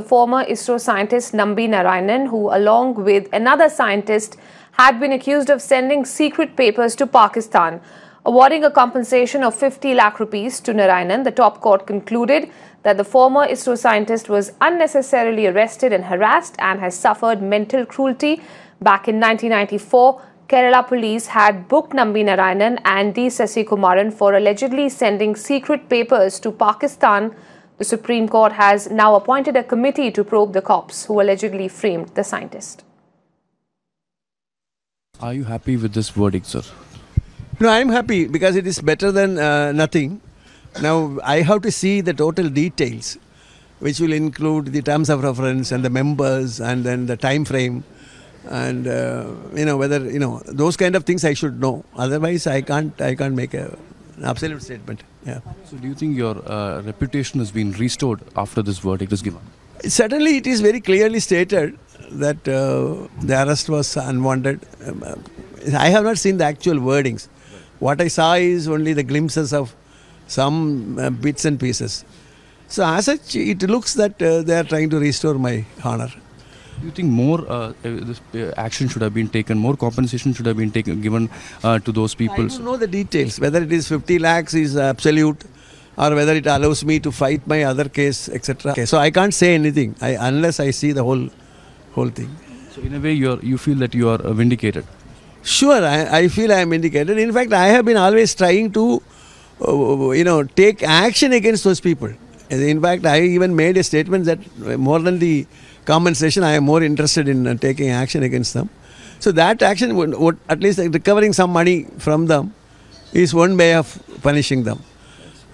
Former ISRO scientist Nambi Narayanan, who along with another scientist had been accused of sending secret papers to Pakistan. Awarding a compensation of 50 lakh rupees to Narayanan, the top court concluded that the former ISRO scientist was unnecessarily arrested and harassed and has suffered mental cruelty. Back in 1994, Kerala police had booked Nambi Narayanan and D. Sasikumaran for allegedly sending secret papers to Pakistan. The Supreme Court has now appointed a committee to probe the cops who allegedly framed the scientist. Are you happy with this verdict, sir? No, I'm happy because it is better than nothing. Now, I have to see the total details, which will include the terms of reference and the members and then the time frame. And, whether, those kind of things I should know. Otherwise, I can't make an absolute statement. Yeah. So do you think your reputation has been restored after this verdict is given? Certainly, it is very clearly stated that the arrest was unwanted. I have not seen the actual wordings. What I saw is only the glimpses of some bits and pieces. So as such, it looks that they are trying to restore my honor. Do you think more action should have been taken, more compensation should have been given to those people? I don't know the details, whether it is 50 lakhs is absolute or whether it allows me to fight my other case, etc. Okay, so I can't say anything unless I see the whole thing. So in a way, you feel that you are vindicated? Sure, I feel I am vindicated. In fact, I have been always trying to, take action against those people. In fact, I even made a statement that more than the compensation, I am more interested in taking action against them. So that action would at least recovering some money from them is one way of punishing them.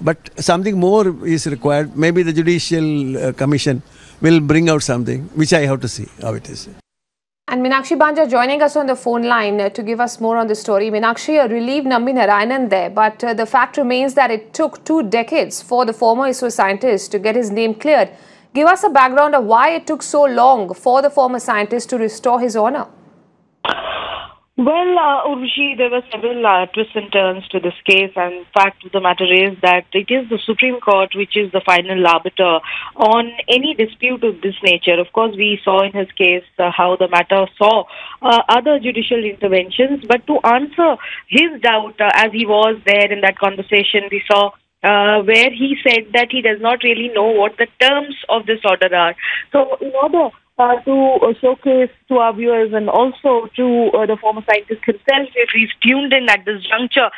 But something more is required. Maybe the Judicial Commission will bring out something, which I have to see how it is. And Meenakshi Banja joining us on the phone line to give us more on the story. Meenakshi, a relieved Nambi Narayanan there, but the fact remains that it took 2 decades for the former ISRO scientist to get his name cleared. Give us a background of why it took so long for the former scientist to restore his honor. Well, Urvashi, there were several twists and turns to this case, and fact of the matter is that it is the Supreme Court which is the final arbiter on any dispute of this nature. Of course, we saw in his case how the matter saw other judicial interventions, but to answer his doubt as he was there in that conversation, we saw where he said that he does not really know what the terms of this order are. So in order to showcase to our viewers and also to the former scientist himself, if he's tuned in at this juncture,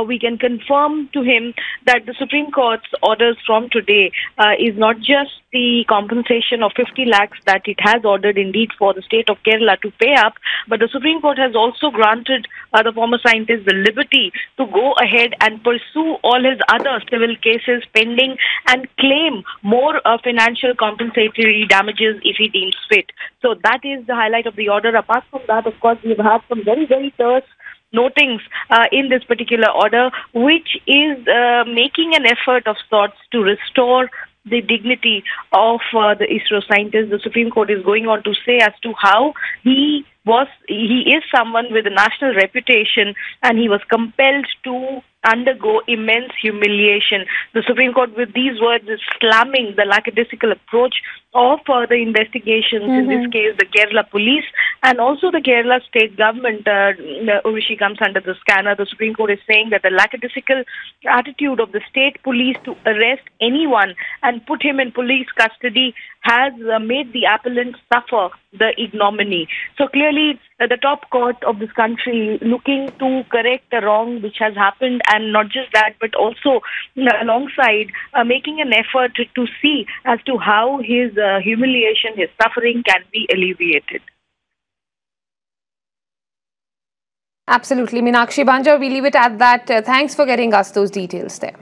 we can confirm to him that the Supreme Court's orders from today is not just the compensation of 50 lakhs that it has ordered indeed for the state of Kerala to pay up, but the Supreme Court has also granted the former scientist the liberty to go ahead and pursue all his other civil cases pending and claim more financial compensatory damages if he deems fit. So that is the highlight of the order. Apart from that, of course, we've had some very, very terse notings in this particular order, which is making an effort of sorts to restore the dignity of the ISRO scientist. The Supreme Court is going on to say as to how he is someone with a national reputation and he was compelled to undergo immense humiliation. The Supreme Court with these words is slamming the lackadaisical approach of the investigations, in this case the Kerala police and also the Kerala state government. Urvashi comes under the scanner. The Supreme Court is saying that the lackadaisical attitude of the state police to arrest anyone and put him in police custody has made the appellant suffer the ignominy. So clearly the top court of this country looking to correct the wrong which has happened, and not just that but also alongside making an effort to see as to how his humiliation, his suffering can be alleviated. Absolutely. Meenakshi Banja, we leave it at that. Thanks for getting us those details there.